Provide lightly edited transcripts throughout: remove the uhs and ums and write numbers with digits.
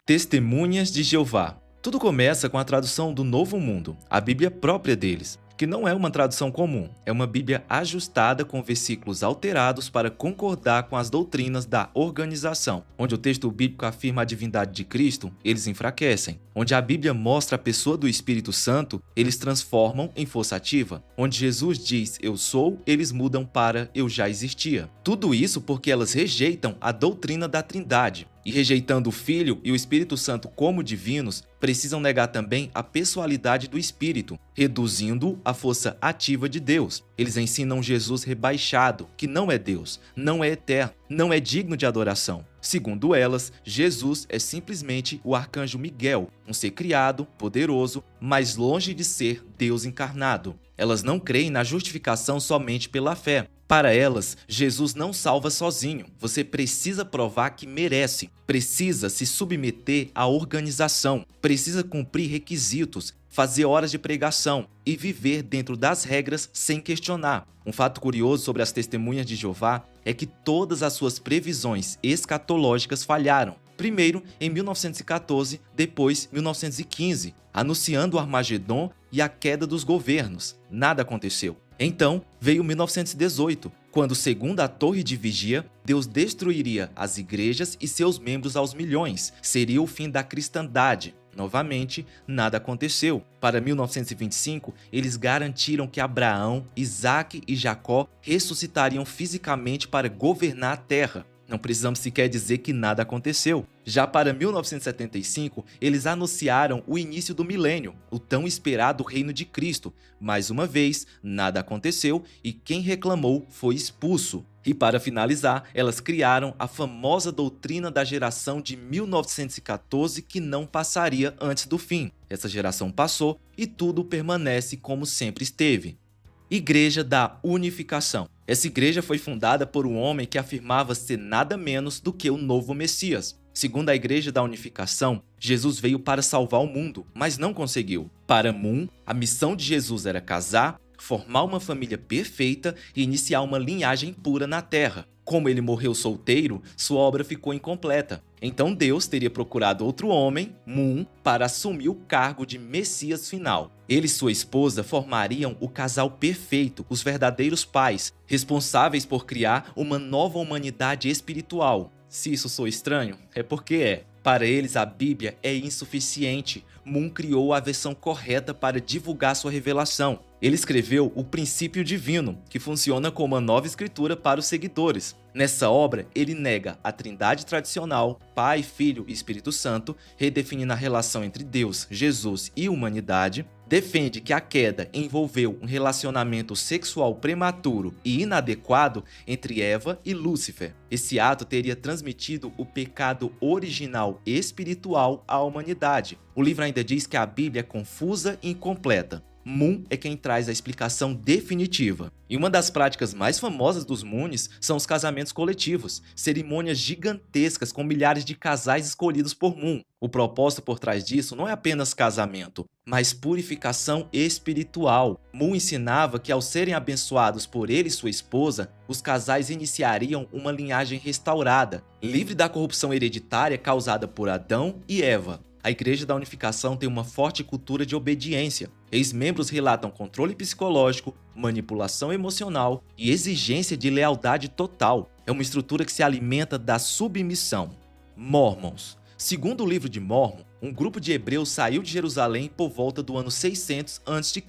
Testemunhas de Jeová. Tudo começa com a tradução do Novo Mundo, a Bíblia própria deles, que não é uma tradução comum, é uma Bíblia ajustada com versículos alterados para concordar com as doutrinas da organização. Onde o texto bíblico afirma a divindade de Cristo, eles enfraquecem. Onde a Bíblia mostra a pessoa do Espírito Santo, eles transformam em força ativa. Onde Jesus diz "eu sou", eles mudam para "eu já existia". Tudo isso porque elas rejeitam a doutrina da Trindade. E rejeitando o Filho e o Espírito Santo como divinos, precisam negar também a pessoalidade do Espírito, reduzindo a força ativa de Deus. Eles ensinam Jesus rebaixado, que não é Deus, não é eterno, não é digno de adoração. Segundo elas, Jesus é simplesmente o arcanjo Miguel, um ser criado, poderoso, mas longe de ser Deus encarnado. Elas não creem na justificação somente pela fé. Para elas, Jesus não salva sozinho. Você precisa provar que merece, precisa se submeter à organização, precisa cumprir requisitos, fazer horas de pregação e viver dentro das regras sem questionar. Um fato curioso sobre as testemunhas de Jeová é que todas as suas previsões escatológicas falharam. Primeiro em 1914, depois 1915, anunciando o Armagedon e a queda dos governos. Nada aconteceu. Então veio 1918, quando, segundo a Torre de Vigia, Deus destruiria as igrejas e seus membros aos milhões. Seria o fim da cristandade. Novamente, nada aconteceu. Para 1925, eles garantiram que Abraão, Isaac e Jacó ressuscitariam fisicamente para governar a terra. Não precisamos sequer dizer que nada aconteceu. Já para 1975, eles anunciaram o início do milênio, o tão esperado reino de Cristo. Mais uma vez, nada aconteceu e quem reclamou foi expulso. E para finalizar, elas criaram a famosa doutrina da geração de 1914 que não passaria antes do fim. Essa geração passou e tudo permanece como sempre esteve. Igreja da Unificação. Essa igreja foi fundada por um homem que afirmava ser nada menos do que o novo Messias. Segundo a Igreja da Unificação, Jesus veio para salvar o mundo, mas não conseguiu. Para Moon, a missão de Jesus era casar, formar uma família perfeita e iniciar uma linhagem pura na Terra. Como ele morreu solteiro, sua obra ficou incompleta. Então Deus teria procurado outro homem, Moon, para assumir o cargo de Messias final. Ele e sua esposa formariam o casal perfeito, os verdadeiros pais, responsáveis por criar uma nova humanidade espiritual. Se isso soa estranho, é porque é. Para eles, a Bíblia é insuficiente. Moon criou a versão correta para divulgar sua revelação. Ele escreveu o Princípio Divino, que funciona como uma nova escritura para os seguidores. Nessa obra, ele nega a trindade tradicional, Pai, Filho e Espírito Santo, redefinindo a relação entre Deus, Jesus e humanidade. Defende que a queda envolveu um relacionamento sexual prematuro e inadequado entre Eva e Lúcifer. Esse ato teria transmitido o pecado original espiritual à humanidade. O livro ainda diz que a Bíblia é confusa e incompleta. Moon é quem traz a explicação definitiva. E uma das práticas mais famosas dos Moons são os casamentos coletivos, cerimônias gigantescas com milhares de casais escolhidos por Moon. O propósito por trás disso não é apenas casamento, mas purificação espiritual. Moon ensinava que ao serem abençoados por ele e sua esposa, os casais iniciariam uma linhagem restaurada, livre da corrupção hereditária causada por Adão e Eva. A Igreja da Unificação tem uma forte cultura de obediência. Ex-membros relatam controle psicológico, manipulação emocional e exigência de lealdade total. É uma estrutura que se alimenta da submissão. Mormons. Segundo o livro de Mórmon, um grupo de hebreus saiu de Jerusalém por volta do ano 600 a.C.,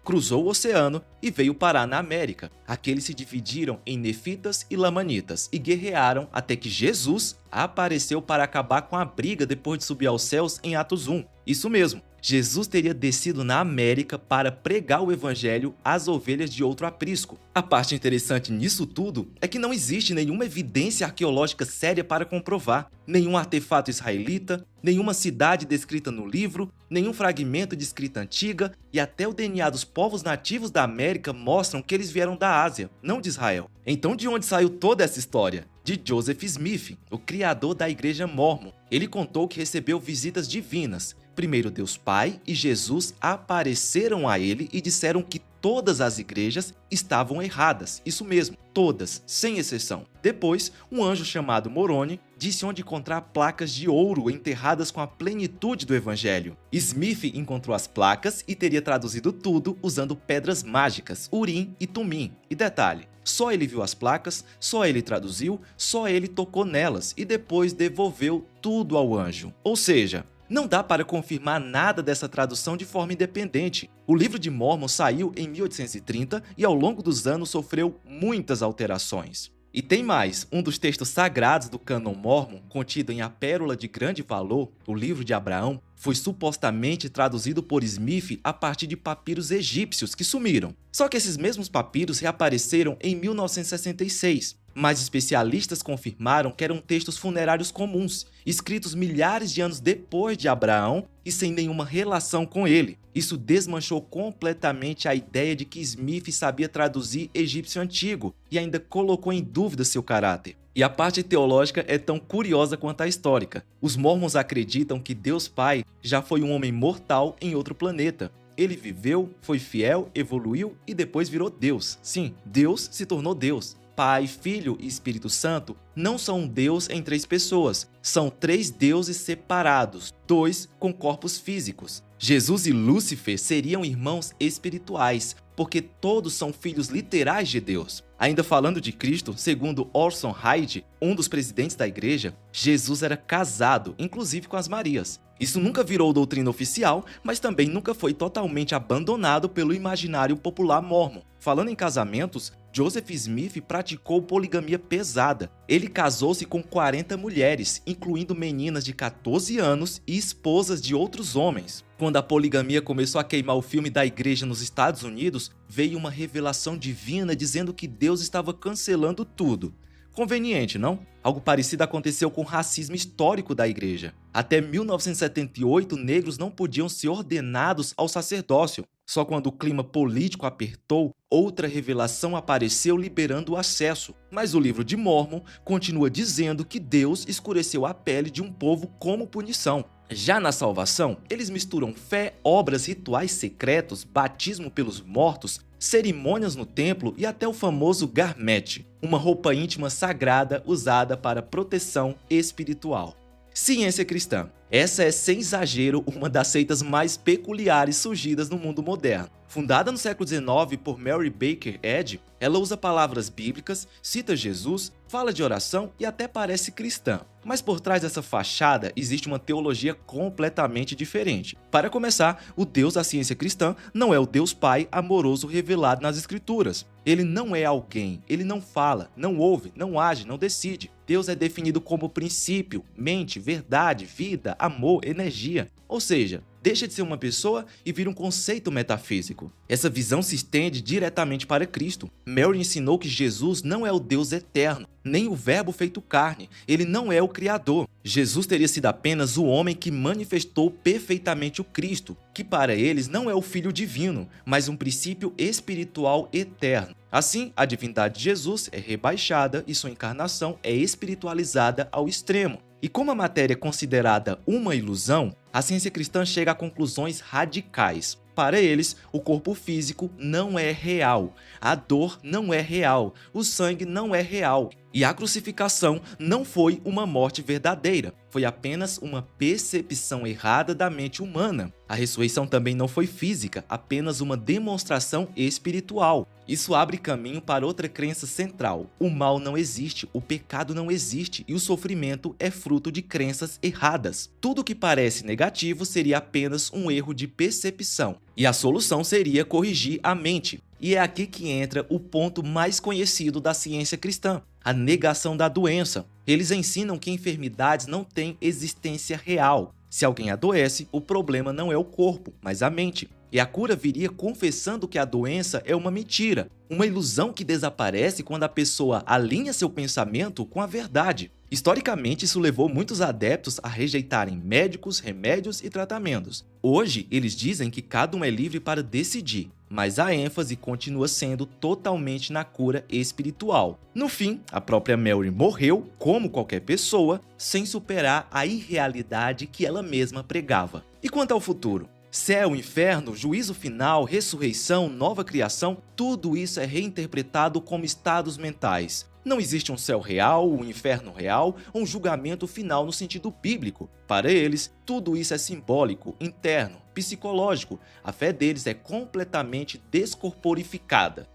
cruzou o oceano e veio parar na América. Aqui eles se dividiram em nefitas e lamanitas e guerrearam até que Jesus apareceu para acabar com a briga depois de subir aos céus em Atos 1. Isso mesmo, Jesus teria descido na América para pregar o evangelho às ovelhas de outro aprisco. A parte interessante nisso tudo é que não existe nenhuma evidência arqueológica séria para comprovar, nenhum artefato israelita, nenhuma cidade descrita no livro, nenhum fragmento de escrita antiga e até o DNA dos povos nativos da América mostram que eles vieram da Ásia, não de Israel. Então de onde saiu toda essa história? De Joseph Smith, o criador da Igreja Mórmon. Ele contou que recebeu visitas divinas. Primeiro Deus Pai e Jesus apareceram a ele e disseram que todas as igrejas estavam erradas. Isso mesmo, todas, sem exceção. Depois, um anjo chamado Moroni disse onde encontrar placas de ouro enterradas com a plenitude do evangelho. Smith encontrou as placas e teria traduzido tudo usando pedras mágicas, Urim e Tumim. E detalhe, só ele viu as placas, só ele traduziu, só ele tocou nelas e depois devolveu tudo ao anjo. Ou seja, não dá para confirmar nada dessa tradução de forma independente. O Livro de Mórmon saiu em 1830 e ao longo dos anos sofreu muitas alterações. E tem mais, um dos textos sagrados do cânon mórmon, contido em A Pérola de Grande Valor, o Livro de Abraão, foi supostamente traduzido por Smith a partir de papiros egípcios que sumiram. Só que esses mesmos papiros reapareceram em 1966. Mas especialistas confirmaram que eram textos funerários comuns, escritos milhares de anos depois de Abraão e sem nenhuma relação com ele. Isso desmanchou completamente a ideia de que Smith sabia traduzir egípcio antigo e ainda colocou em dúvida seu caráter. E a parte teológica é tão curiosa quanto a histórica. Os mormons acreditam que Deus Pai já foi um homem mortal em outro planeta. Ele viveu, foi fiel, evoluiu e depois virou Deus. Sim, Deus se tornou Deus. Pai, Filho e Espírito Santo não são um Deus em três pessoas, são três deuses separados, dois com corpos físicos. Jesus e Lúcifer seriam irmãos espirituais, porque todos são filhos literais de Deus. Ainda falando de Cristo, segundo Orson Hyde, um dos presidentes da igreja, Jesus era casado, inclusive com as Marias. Isso nunca virou doutrina oficial, mas também nunca foi totalmente abandonado pelo imaginário popular mórmon. Falando em casamentos, Joseph Smith praticou poligamia pesada. Ele casou-se com 40 mulheres, incluindo meninas de 14 anos e esposas de outros homens. Quando a poligamia começou a queimar o filme da igreja nos Estados Unidos, veio uma revelação divina dizendo que Deus estava cancelando tudo. Conveniente, não? Algo parecido aconteceu com o racismo histórico da igreja. Até 1978, negros não podiam ser ordenados ao sacerdócio. Só quando o clima político apertou, outra revelação apareceu liberando o acesso. Mas o Livro de Mórmon continua dizendo que Deus escureceu a pele de um povo como punição. Já na salvação, eles misturam fé, obras, rituais secretos, batismo pelos mortos, cerimônias no templo e até o famoso garmete, uma roupa íntima sagrada usada para proteção espiritual. Ciência cristã. Essa é, sem exagero, uma das seitas mais peculiares surgidas no mundo moderno. Fundada no século XIX por Mary Baker Eddy, ela usa palavras bíblicas, cita Jesus, fala de oração e até parece cristã. Mas por trás dessa fachada existe uma teologia completamente diferente. Para começar, o Deus da ciência cristã não é o Deus Pai amoroso revelado nas Escrituras. Ele não é alguém, ele não fala, não ouve, não age, não decide. Deus é definido como princípio, mente, verdade, vida, amor, energia. Ou seja, deixa de ser uma pessoa e vira um conceito metafísico. Essa visão se estende diretamente para Cristo. Mary ensinou que Jesus não é o Deus eterno, nem o Verbo feito carne. Ele não é o Criador. Jesus teria sido apenas o homem que manifestou perfeitamente o Cristo, que para eles não é o Filho divino, mas um princípio espiritual eterno. Assim, a divindade de Jesus é rebaixada e sua encarnação é espiritualizada ao extremo. E como a matéria é considerada uma ilusão, a ciência cristã chega a conclusões radicais. Para eles, o corpo físico não é real, a dor não é real, o sangue não é real e a crucificação não foi uma morte verdadeira, foi apenas uma percepção errada da mente humana. A ressurreição também não foi física, apenas uma demonstração espiritual. Isso abre caminho para outra crença central. O mal não existe, o pecado não existe e o sofrimento é fruto de crenças erradas. Tudo que parece negativo seria apenas um erro de percepção. E a solução seria corrigir a mente. E é aqui que entra o ponto mais conhecido da ciência cristã, a negação da doença. Eles ensinam que enfermidades não têm existência real. Se alguém adoece, o problema não é o corpo, mas a mente. E a cura viria confessando que a doença é uma mentira, uma ilusão que desaparece quando a pessoa alinha seu pensamento com a verdade. Historicamente, isso levou muitos adeptos a rejeitarem médicos, remédios e tratamentos. Hoje, eles dizem que cada um é livre para decidir, mas a ênfase continua sendo totalmente na cura espiritual. No fim, a própria Mary morreu, como qualquer pessoa, sem superar a irrealidade que ela mesma pregava. E quanto ao futuro? Céu, inferno, juízo final, ressurreição, nova criação, tudo isso é reinterpretado como estados mentais. Não existe um céu real, um inferno real ou um julgamento final no sentido bíblico. Para eles, tudo isso é simbólico, interno, psicológico. A fé deles é completamente descorporificada.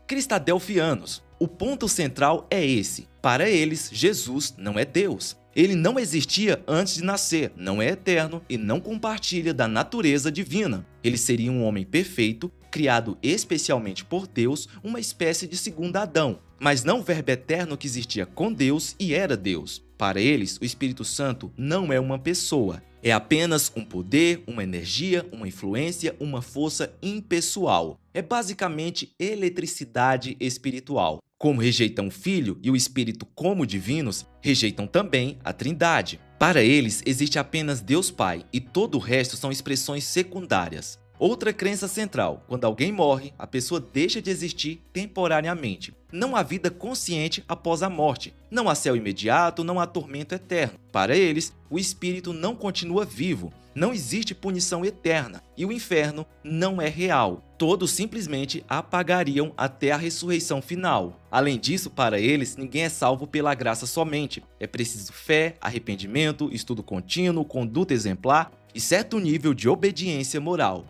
Cristadelfianos. O ponto central é esse. Para eles, Jesus não é Deus. Ele não existia antes de nascer, não é eterno e não compartilha da natureza divina. Ele seria um homem perfeito, criado especialmente por Deus, uma espécie de segundo Adão, mas não o verbo eterno que existia com Deus e era Deus. Para eles, o Espírito Santo não é uma pessoa. É apenas um poder, uma energia, uma influência, uma força impessoal. É basicamente eletricidade espiritual. Como rejeitam o Filho e o Espírito como divinos, rejeitam também a Trindade. Para eles, existe apenas Deus Pai e todo o resto são expressões secundárias. Outra crença central: quando alguém morre, a pessoa deixa de existir temporariamente. Não há vida consciente após a morte. Não há céu imediato, não há tormento eterno. Para eles, o espírito não continua vivo. Não existe punição eterna e o inferno não é real. Todos simplesmente apagariam até a ressurreição final. Além disso, para eles, ninguém é salvo pela graça somente. É preciso fé, arrependimento, estudo contínuo, conduta exemplar e certo nível de obediência moral.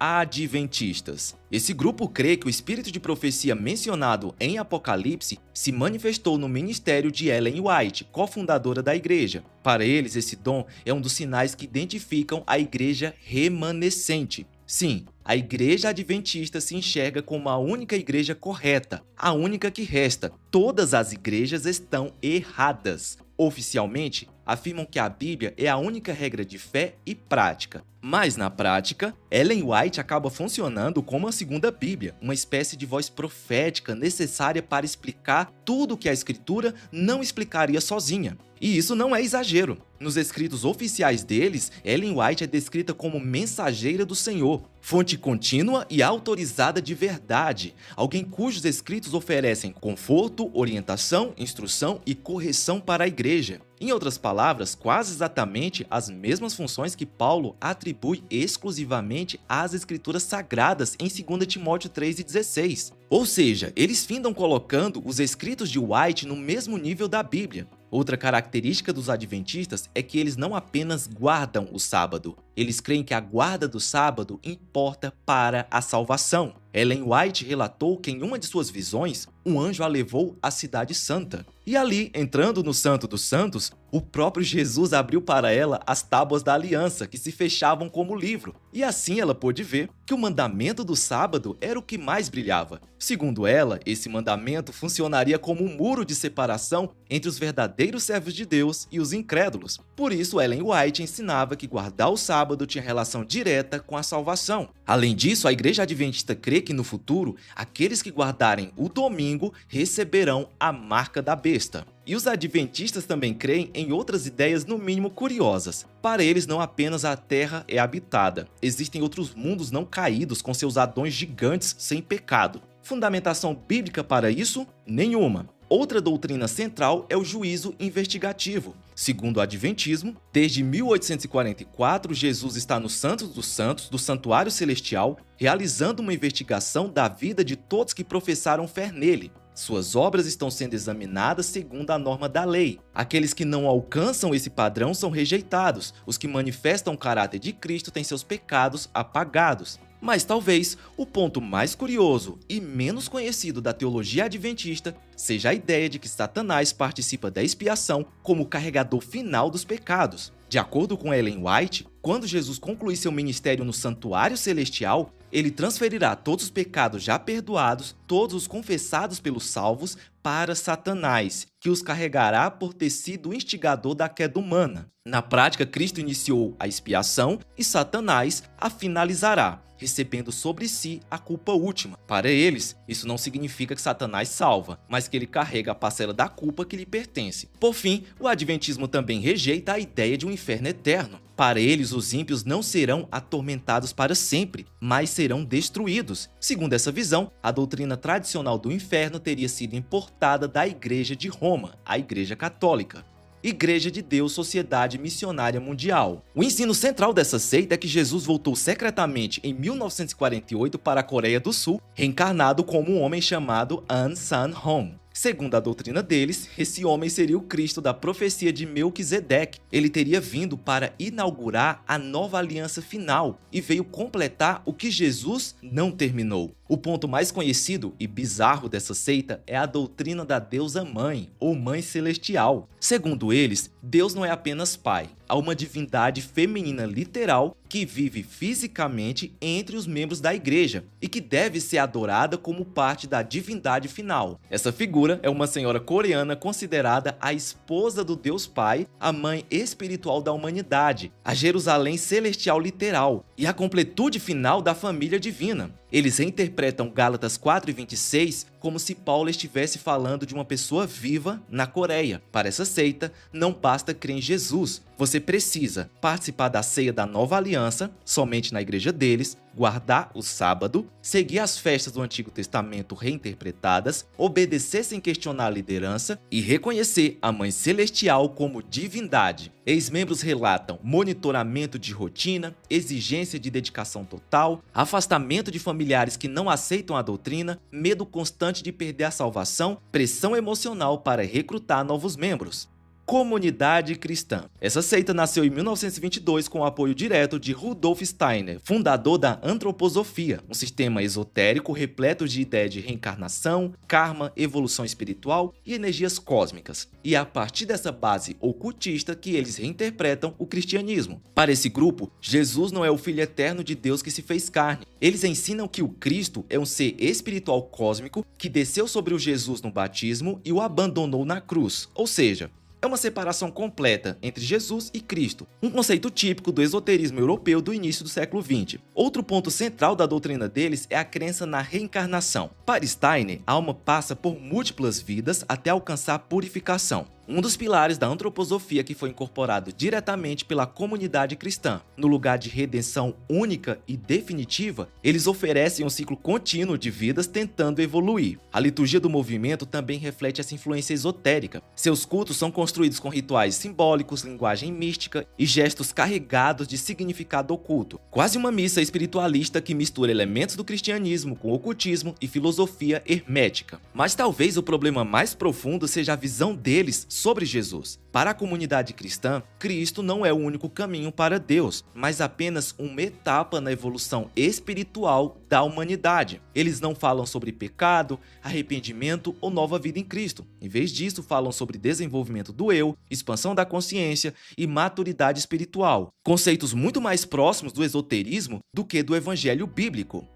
Adventistas. Esse grupo crê que o espírito de profecia mencionado em Apocalipse se manifestou no ministério de Ellen White, cofundadora da igreja. Para eles, esse dom é um dos sinais que identificam a igreja remanescente. Sim, a igreja adventista se enxerga como a única igreja correta, a única que resta. Todas as igrejas estão erradas. Oficialmente, afirmam que a Bíblia é a única regra de fé e prática. Mas, na prática, Ellen White acaba funcionando como a segunda Bíblia, uma espécie de voz profética necessária para explicar tudo o que a Escritura não explicaria sozinha. E isso não é exagero. Nos escritos oficiais deles, Ellen White é descrita como mensageira do Senhor, fonte contínua e autorizada de verdade, alguém cujos escritos oferecem conforto, orientação, instrução e correção para a igreja. Em outras palavras, quase exatamente as mesmas funções que Paulo atribui exclusivamente às escrituras sagradas em 2 Timóteo 3,16. Ou seja, eles findam colocando os escritos de White no mesmo nível da Bíblia. Outra característica dos adventistas é que eles não apenas guardam o sábado, eles creem que a guarda do sábado importa para a salvação. Ellen White relatou que em uma de suas visões, um anjo a levou à cidade santa. E ali, entrando no Santo dos Santos, o próprio Jesus abriu para ela as tábuas da aliança, que se fechavam como livro. E assim ela pôde ver que o mandamento do sábado era o que mais brilhava. Segundo ela, esse mandamento funcionaria como um muro de separação entre os verdadeiros servos de Deus e os incrédulos. Por isso, Ellen White ensinava que guardar o sábado tinha relação direta com a salvação. Além disso, a igreja adventista crê que no futuro, aqueles que guardarem o domingo receberão a marca da besta. E os adventistas também creem em outras ideias no mínimo curiosas. Para eles, não apenas a Terra é habitada, existem outros mundos não caídos com seus Adões gigantes sem pecado. Fundamentação bíblica para isso? Nenhuma. Outra doutrina central é o juízo investigativo. Segundo o Adventismo, desde 1844, Jesus está no Santo dos Santos, do Santuário Celestial, realizando uma investigação da vida de todos que professaram fé nele. Suas obras estão sendo examinadas segundo a norma da lei. Aqueles que não alcançam esse padrão são rejeitados. Os que manifestam o caráter de Cristo têm seus pecados apagados. Mas talvez o ponto mais curioso e menos conhecido da teologia adventista seja a ideia de que Satanás participa da expiação como carregador final dos pecados. De acordo com Ellen White, quando Jesus concluir seu ministério no santuário celestial, ele transferirá todos os pecados já perdoados, todos os confessados pelos salvos, para Satanás, que os carregará por ter sido o instigador da queda humana. Na prática, Cristo iniciou a expiação e Satanás a finalizará, recebendo sobre si a culpa última. Para eles, isso não significa que Satanás salva, mas que ele carrega a parcela da culpa que lhe pertence. Por fim, o Adventismo também rejeita a ideia de um inferno eterno. Para eles, os ímpios não serão atormentados para sempre, mas serão destruídos. Segundo essa visão, a doutrina tradicional do inferno teria sido importada da Igreja de Roma, a Igreja Católica. Igreja de Deus Sociedade Missionária Mundial. O ensino central dessa seita é que Jesus voltou secretamente em 1948 para a Coreia do Sul, reencarnado como um homem chamado An San Hong. Segundo a doutrina deles, esse homem seria o Cristo da profecia de Melquisedeque. Ele teria vindo para inaugurar a nova aliança final e veio completar o que Jesus não terminou. O ponto mais conhecido e bizarro dessa seita é a doutrina da deusa mãe, ou mãe celestial. Segundo eles, Deus não é apenas pai, há uma divindade feminina literal que vive fisicamente entre os membros da igreja e que deve ser adorada como parte da divindade final. Essa figura é uma senhora coreana considerada a esposa do Deus Pai, a mãe espiritual da humanidade, a Jerusalém celestial literal e a completude final da família divina. Eles reinterpretam Gálatas 4:26 como se Paulo estivesse falando de uma pessoa viva na Coreia. Para essa seita, não basta crer em Jesus, você precisa participar da ceia da nova aliança, somente na igreja deles, guardar o sábado, seguir as festas do Antigo Testamento reinterpretadas, obedecer sem questionar a liderança e reconhecer a Mãe Celestial como divindade. Ex-membros relatam monitoramento de rotina, exigência de dedicação total, afastamento de familiares que não aceitam a doutrina, medo constante de perder a salvação, pressão emocional para recrutar novos membros. Comunidade cristã. Essa seita nasceu em 1922 com o apoio direto de Rudolf Steiner, fundador da antroposofia, um sistema esotérico repleto de ideias de reencarnação, karma, evolução espiritual e energias cósmicas. E é a partir dessa base ocultista que eles reinterpretam o cristianismo. Para esse grupo, Jesus não é o Filho eterno de Deus que se fez carne. Eles ensinam que o Cristo é um ser espiritual cósmico que desceu sobre o Jesus no batismo e o abandonou na cruz, ou seja, é uma separação completa entre Jesus e Cristo, um conceito típico do esoterismo europeu do início do século XX. Outro ponto central da doutrina deles é a crença na reencarnação. Para Steiner, a alma passa por múltiplas vidas até alcançar a purificação. Um dos pilares da antroposofia que foi incorporado diretamente pela comunidade cristã. No lugar de redenção única e definitiva, eles oferecem um ciclo contínuo de vidas tentando evoluir. A liturgia do movimento também reflete essa influência esotérica. Seus cultos são construídos com rituais simbólicos, linguagem mística e gestos carregados de significado oculto. Quase uma missa espiritualista que mistura elementos do cristianismo com ocultismo e filosofia hermética. Mas talvez o problema mais profundo seja a visão deles sobre Jesus. Para a comunidade cristã, Cristo não é o único caminho para Deus, mas apenas uma etapa na evolução espiritual da humanidade. Eles não falam sobre pecado, arrependimento ou nova vida em Cristo. Em vez disso, falam sobre desenvolvimento do eu, expansão da consciência e maturidade espiritual. Conceitos muito mais próximos do esoterismo do que do evangelho bíblico.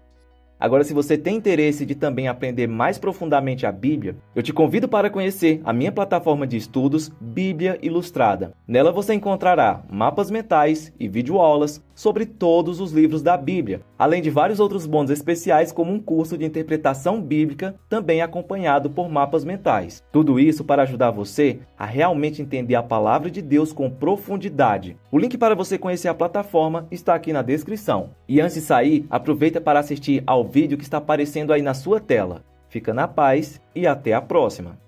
Agora, se você tem interesse de também aprender mais profundamente a Bíblia, eu te convido para conhecer a minha plataforma de estudos Bíblia Ilustrada. Nela você encontrará mapas mentais e videoaulas sobre todos os livros da Bíblia, além de vários outros bônus especiais como um curso de interpretação bíblica, também acompanhado por mapas mentais. Tudo isso para ajudar você a realmente entender a palavra de Deus com profundidade. O link para você conhecer a plataforma está aqui na descrição. E antes de sair, aproveita para assistir ao vídeo que está aparecendo aí na sua tela. Fica na paz e até a próxima!